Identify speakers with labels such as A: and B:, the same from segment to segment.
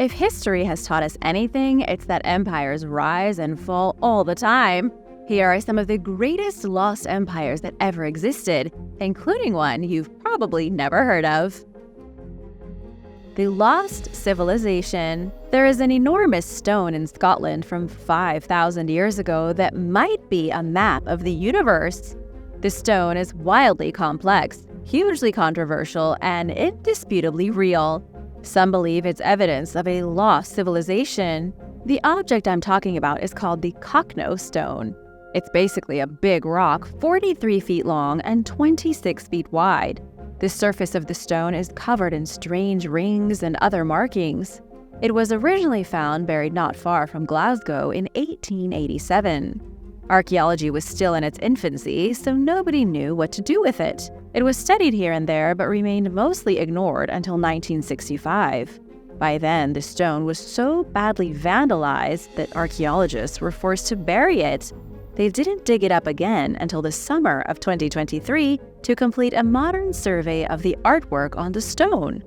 A: If history has taught us anything, it's that empires rise and fall all the time. Here are some of the greatest lost empires that ever existed, including one you've probably never heard of. The Lost Civilization. There is an enormous stone in Scotland from 5,000 years ago that might be a map of the universe. The stone is wildly complex, hugely controversial, and indisputably real. Some believe it's evidence of a lost civilization. The object I'm talking about is called the Cochno Stone. It's basically a big rock 43 feet long and 26 feet wide. The surface of the stone is covered in strange rings and other markings. It was originally found buried not far from Glasgow in 1887. Archaeology was still in its infancy, so nobody knew what to do with it. It was studied here and there, but remained mostly ignored until 1965. By then, the stone was so badly vandalized that archaeologists were forced to bury it. They didn't dig it up again until the summer of 2023 to complete a modern survey of the artwork on the stone.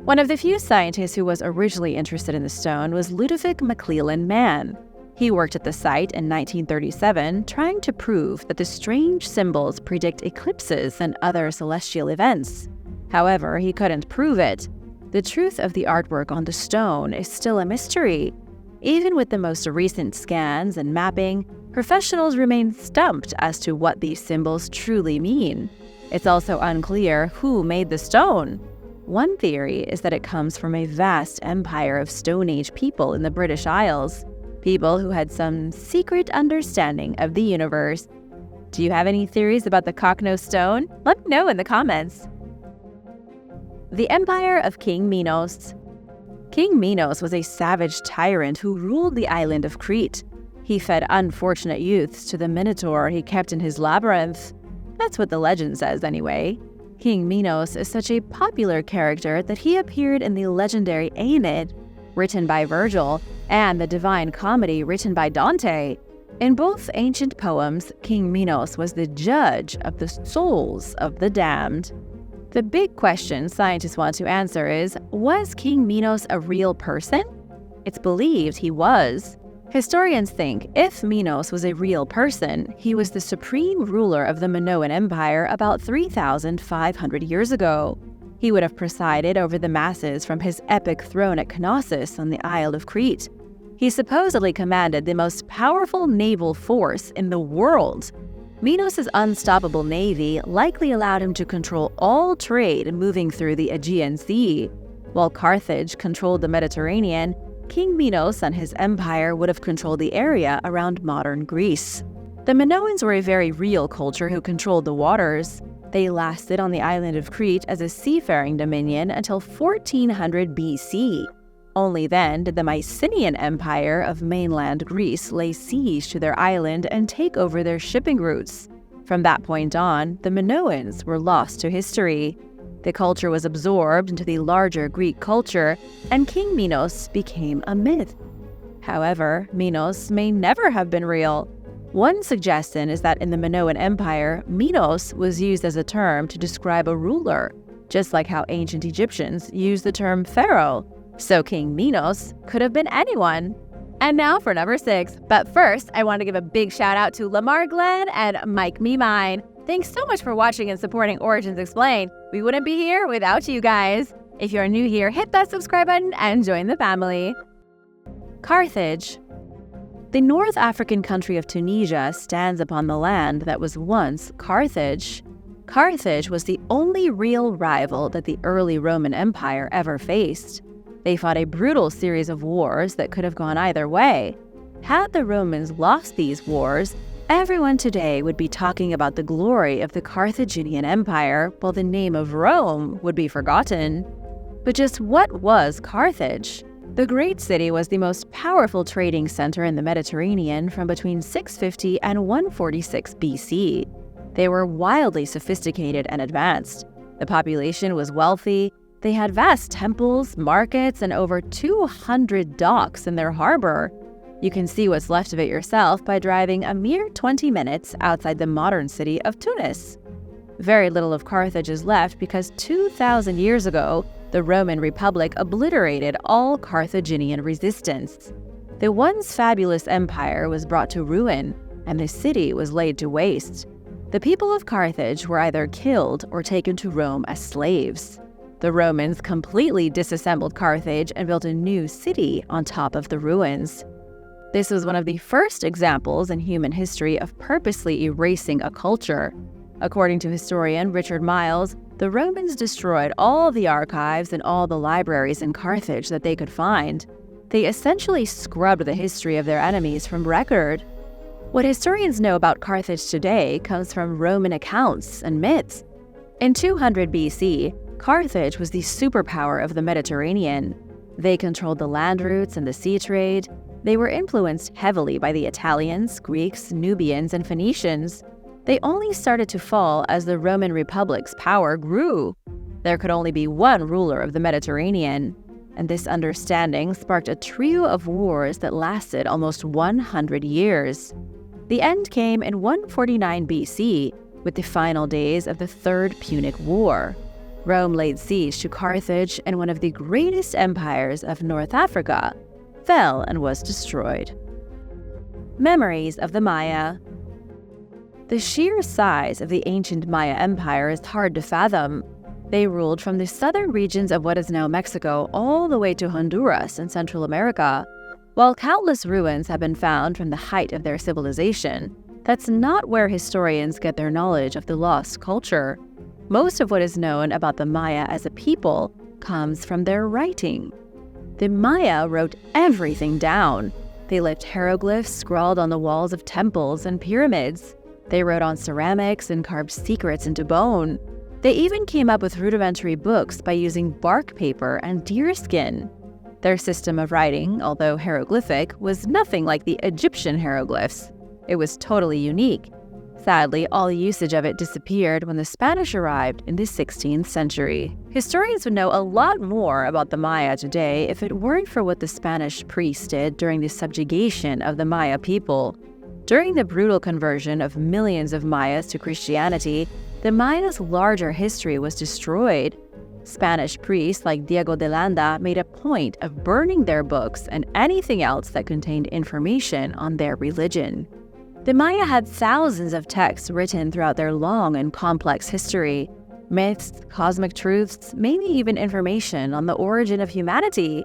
A: One of the few scientists who was originally interested in the stone was Ludovic McClellan Mann. He worked at the site in 1937, trying to prove that the strange symbols predict eclipses and other celestial events. However, he couldn't prove it. The truth of the artwork on the stone is still a mystery. Even with the most recent scans and mapping, professionals remain stumped as to what these symbols truly mean. It's also unclear who made the stone. One theory is that it comes from a vast empire of Stone Age people in the British Isles, people who had some secret understanding of the universe. Do you have any theories about the Cochno Stone? Let me know in the comments. The Empire of King Minos. King Minos was a savage tyrant who ruled the island of Crete. He fed unfortunate youths to the minotaur he kept in his labyrinth. That's what the legend says anyway. King Minos is such a popular character that he appeared in the legendary Aeneid, written by Virgil, and the Divine Comedy written by Dante. In both ancient poems, King Minos was the judge of the souls of the damned. The big question scientists want to answer is, was King Minos a real person? It's believed he was. Historians think if Minos was a real person, he was the supreme ruler of the Minoan Empire about 3,500 years ago. He would have presided over the masses from his epic throne at Knossos on the Isle of Crete. He supposedly commanded the most powerful naval force in the world. Minos' unstoppable navy likely allowed him to control all trade moving through the Aegean Sea. While Carthage controlled the Mediterranean, King Minos and his empire would have controlled the area around modern Greece. The Minoans were a very real culture who controlled the waters. They lasted on the island of Crete as a seafaring dominion until 1400 BC. Only then did the Mycenaean Empire of mainland Greece lay siege to their island and take over their shipping routes. From that point on, the Minoans were lost to history. The culture was absorbed into the larger Greek culture, and King Minos became a myth. However, Minos may never have been real. One suggestion is that in the Minoan Empire, Minos was used as a term to describe a ruler, just like how ancient Egyptians used the term pharaoh. So King Minos could have been anyone. And now for number 6. But first, I want to give a big shout out to Lamar Glenn and Mike Me Mine. Thanks so much for watching and supporting Origins Explained. We wouldn't be here without you guys. If you're new here, hit that subscribe button and join the family. Carthage. The North African country of Tunisia stands upon the land that was once Carthage. Carthage was the only real rival that the early Roman Empire ever faced. They fought a brutal series of wars that could have gone either way. Had the Romans lost these wars, everyone today would be talking about the glory of the Carthaginian Empire, while the name of Rome would be forgotten. But just what was Carthage? The great city was the most powerful trading center in the Mediterranean from between 650 and 146 BC. They were wildly sophisticated and advanced. The population was wealthy. They had vast temples, markets, and over 200 docks in their harbor. You can see what's left of it yourself by driving a mere 20 minutes outside the modern city of Tunis. Very little of Carthage is left because 2,000 years ago, The Roman Republic obliterated all Carthaginian resistance. The once fabulous empire was brought to ruin, and the city was laid to waste. The people of Carthage were either killed or taken to Rome as slaves. The Romans completely disassembled Carthage and built a new city on top of the ruins. This was one of the first examples in human history of purposely erasing a culture. According to historian Richard Miles, the Romans destroyed all the archives and all the libraries in Carthage that they could find. They essentially scrubbed the history of their enemies from record. What historians know about Carthage today comes from Roman accounts and myths. In 200 BC, Carthage was the superpower of the Mediterranean. They controlled the land routes and the sea trade. They were influenced heavily by the Italians, Greeks, Nubians, and Phoenicians. They only started to fall as the Roman Republic's power grew. There could only be one ruler of the Mediterranean, and this understanding sparked a trio of wars that lasted almost 100 years. The end came in 149 BC with the final days of the Third Punic War. Rome laid siege to Carthage, and one of the greatest empires of North Africa fell and was destroyed. Memories of the Maya. The sheer size of the ancient Maya Empire is hard to fathom. They ruled from the southern regions of what is now Mexico all the way to Honduras in Central America. While countless ruins have been found from the height of their civilization, that's not where historians get their knowledge of the lost culture. Most of what is known about the Maya as a people comes from their writing. The Maya wrote everything down. They left hieroglyphs scrawled on the walls of temples and pyramids. They wrote on ceramics and carved secrets into bone. They even came up with rudimentary books by using bark paper and deerskin. Their system of writing, although hieroglyphic, was nothing like the Egyptian hieroglyphs. It was totally unique. Sadly, all usage of it disappeared when the Spanish arrived in the 16th century. Historians would know a lot more about the Maya today if it weren't for what the Spanish priests did during the subjugation of the Maya people. During the brutal conversion of millions of Mayas to Christianity, the Mayas' larger history was destroyed. Spanish priests like Diego de Landa made a point of burning their books and anything else that contained information on their religion. The Maya had thousands of texts written throughout their long and complex history. Myths, cosmic truths, maybe even information on the origin of humanity.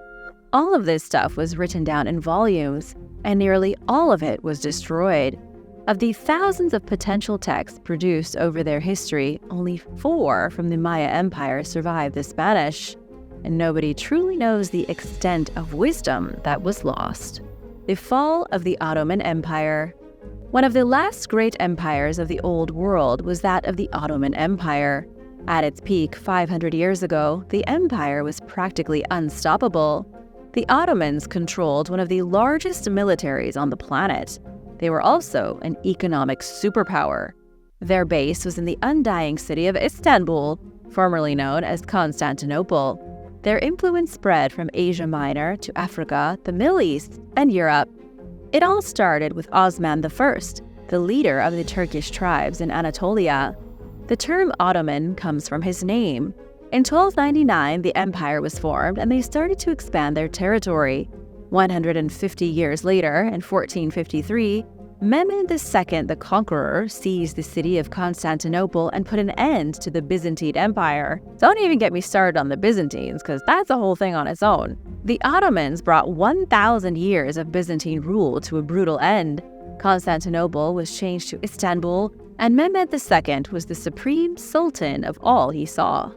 A: All of this stuff was written down in volumes, and nearly all of it was destroyed. Of the thousands of potential texts produced over their history, only 4 from the Maya Empire survived the Spanish, and nobody truly knows the extent of wisdom that was lost. The fall of the Ottoman Empire. One of the last great empires of the Old World was that of the Ottoman Empire. At its peak 500 years ago, the empire was practically unstoppable. The Ottomans controlled one of the largest militaries on the planet. They were also an economic superpower. Their base was in the undying city of Istanbul, formerly known as Constantinople. Their influence spread from Asia Minor to Africa, the Middle East, and Europe. It all started with Osman I, the leader of the Turkish tribes in Anatolia. The term Ottoman comes from his name. In 1299, the empire was formed and they started to expand their territory. 150 years later, in 1453, Mehmed II the Conqueror seized the city of Constantinople and put an end to the Byzantine Empire. Don't even get me started on the Byzantines, because that's a whole thing on its own. The Ottomans brought 1,000 years of Byzantine rule to a brutal end. Constantinople was changed to Istanbul, and Mehmed II was the supreme sultan of all he saw.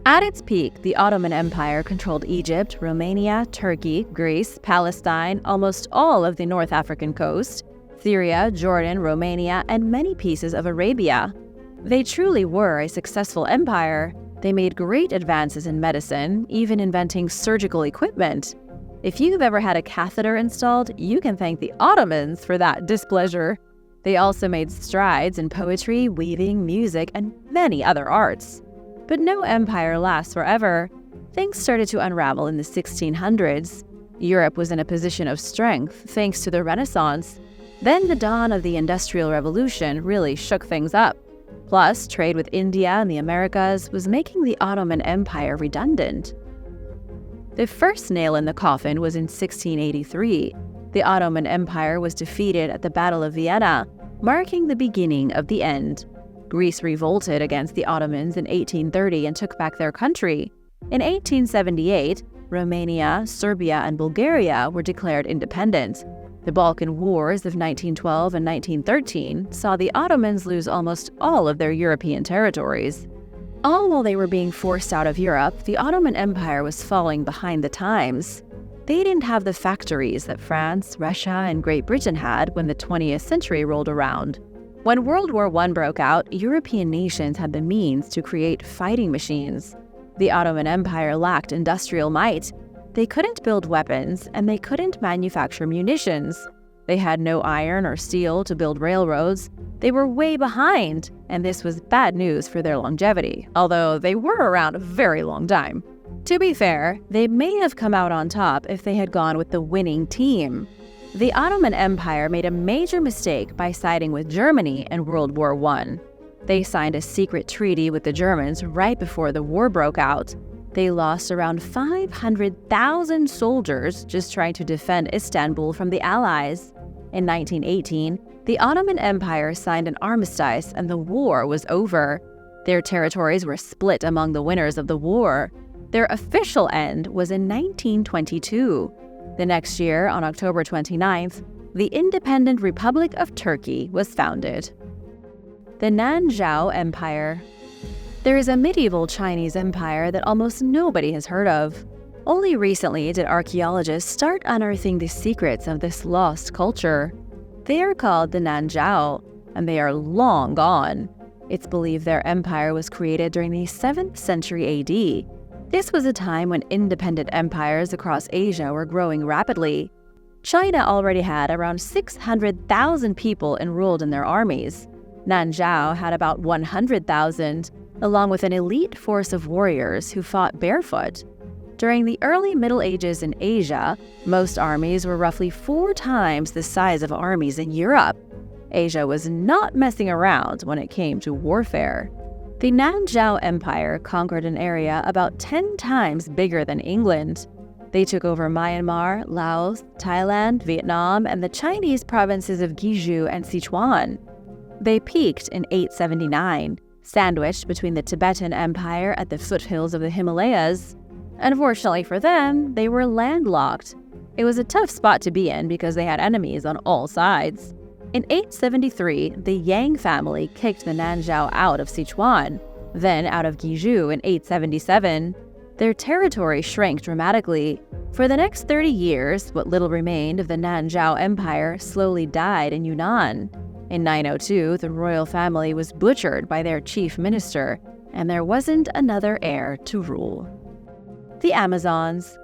A: At its peak, the Ottoman Empire controlled Egypt, Romania, Turkey, Greece, Palestine, almost all of the North African coast, Syria, Jordan, Romania, and many pieces of Arabia. They truly were a successful empire. They made great advances in medicine, even inventing surgical equipment. If you've ever had a catheter installed, you can thank the Ottomans for that displeasure. They also made strides in poetry, weaving, music, and many other arts. But no empire lasts forever. Things started to unravel in the 1600s. Europe was in a position of strength thanks to the Renaissance. Then the dawn of the Industrial Revolution really shook things up. Plus, trade with India and the Americas was making the Ottoman Empire redundant. The first nail in the coffin was in 1683. The Ottoman Empire was defeated at the Battle of Vienna, marking the beginning of the end. Greece revolted against the Ottomans in 1830 and took back their country. In 1878, Romania, Serbia, and Bulgaria were declared independent. The Balkan Wars of 1912 and 1913 saw the Ottomans lose almost all of their European territories. All while they were being forced out of Europe, the Ottoman Empire was falling behind the times. They didn't have the factories that France, Russia, and Great Britain had when the 20th century rolled around. When World War I broke out, European nations had the means to create fighting machines. The Ottoman Empire lacked industrial might. They couldn't build weapons, and they couldn't manufacture munitions. They had no iron or steel to build railroads. They were way behind, and this was bad news for their longevity, although they were around a very long time. To be fair, they may have come out on top if they had gone with the winning team. The Ottoman Empire made a major mistake by siding with Germany in World War I. They signed a secret treaty with the Germans right before the war broke out. They lost around 500,000 soldiers just trying to defend Istanbul from the Allies. In 1918, the Ottoman Empire signed an armistice and the war was over. Their territories were split among the winners of the war. Their official end was in 1922. The next year, on October 29th, the independent Republic of Turkey was founded. The Nanja Empire. There is a medieval Chinese empire that almost nobody has heard of. Only recently did archaeologists start unearthing the secrets of this lost culture. They are called the Nanjiao, and they are long gone. It's believed their empire was created during the 7th century AD. This was a time when independent empires across Asia were growing rapidly. China already had around 600,000 people enrolled in their armies. Nanjiao had about 100,000, along with an elite force of warriors who fought barefoot. During the early Middle Ages in Asia, most armies were roughly 4 times the size of armies in Europe. Asia was not messing around when it came to warfare. The Nanjiao Empire conquered an area about 10 times bigger than England. They took over Myanmar, Laos, Thailand, Vietnam, and the Chinese provinces of Guizhou and Sichuan. They peaked in 879, sandwiched between the Tibetan Empire at the foothills of the Himalayas. Unfortunately for them, they were landlocked. It was a tough spot to be in because they had enemies on all sides. In 873, the Yang family kicked the Nanjiao out of Sichuan, then out of Guizhou in 877. Their territory shrank dramatically. For the next 30 years, what little remained of the Nanjiao Empire slowly died in Yunnan. In 902, the royal family was butchered by their chief minister, and there wasn't another heir to rule. The Amazons.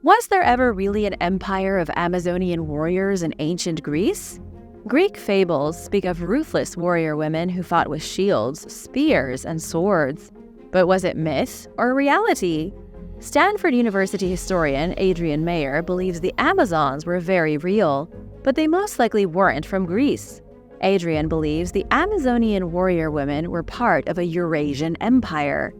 A: Was there ever really an empire of Amazonian warriors in ancient Greece? Greek fables speak of ruthless warrior women who fought with shields, spears, and swords. But was it myth or reality? Stanford University historian Adrian Mayer believes the Amazons were very real, but they most likely weren't from Greece. Adrian believes the Amazonian warrior women were part of a Eurasian empire.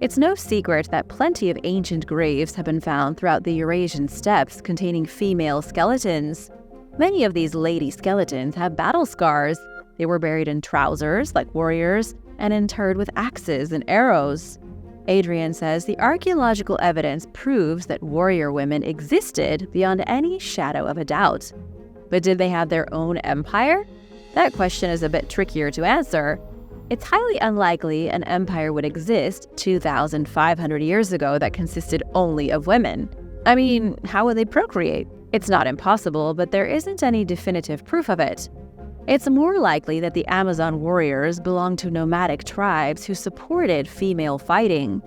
A: It's no secret that plenty of ancient graves have been found throughout the Eurasian steppes containing female skeletons. Many of these lady skeletons have battle scars. They were buried in trousers, like warriors, and interred with axes and arrows. Adrian says the archaeological evidence proves that warrior women existed beyond any shadow of a doubt. But did they have their own empire? That question is a bit trickier to answer. It's highly unlikely an empire would exist 2,500 years ago that consisted only of women. I mean, how would they procreate? It's not impossible, but there isn't any definitive proof of it. It's more likely that the Amazon warriors belonged to nomadic tribes who supported female fighting.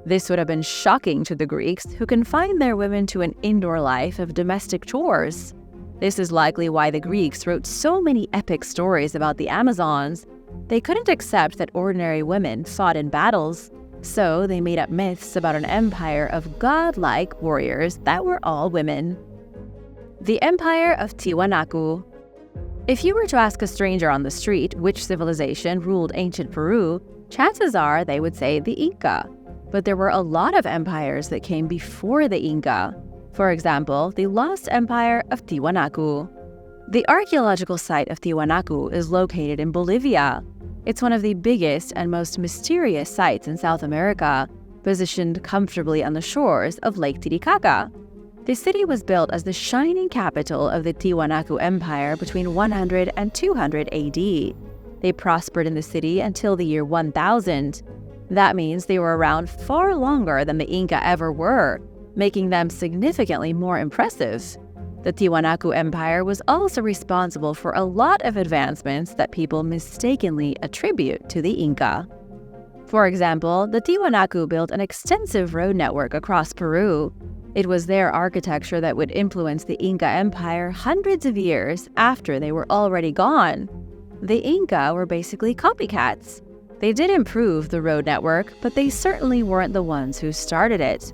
A: This would have been shocking to the Greeks, who confined their women to an indoor life of domestic chores. This is likely why the Greeks wrote so many epic stories about the Amazons. They couldn't accept that ordinary women fought in battles, so they made up myths about an empire of godlike warriors that were all women. The Empire of Tiwanaku. If you were to ask a stranger on the street which civilization ruled ancient Peru, chances are they would say the Inca. But there were a lot of empires that came before the Inca. For example, the lost Empire of Tiwanaku. The archaeological site of Tiwanaku is located in Bolivia. It's one of the biggest and most mysterious sites in South America, positioned comfortably on the shores of Lake Titicaca. The city was built as the shining capital of the Tiwanaku Empire between 100 and 200 AD. They prospered in the city until the year 1000. That means they were around far longer than the Inca ever were, making them significantly more impressive. The Tiwanaku Empire was also responsible for a lot of advancements that people mistakenly attribute to the Inca. For example, the Tiwanaku built an extensive road network across Peru. It was their architecture that would influence the Inca Empire hundreds of years after they were already gone. The Inca were basically copycats. They did improve the road network, but they certainly weren't the ones who started it.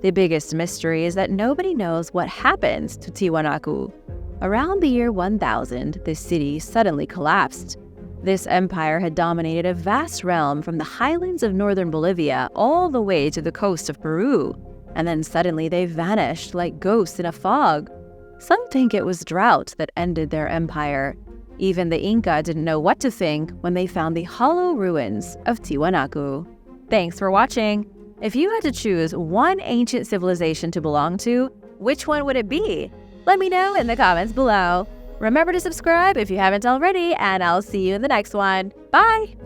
A: The biggest mystery is that nobody knows what happened to Tiwanaku. Around the year 1000, the city suddenly collapsed. This empire had dominated a vast realm from the highlands of northern Bolivia all the way to the coast of Peru, and then suddenly they vanished like ghosts in a fog. Some think it was drought that ended their empire. Even the Inca didn't know what to think when they found the hollow ruins of Tiwanaku. Thanks for watching! If you had to choose one ancient civilization to belong to, which one would it be? Let me know in the comments below. Remember to subscribe if you haven't already, and I'll see you in the next one. Bye!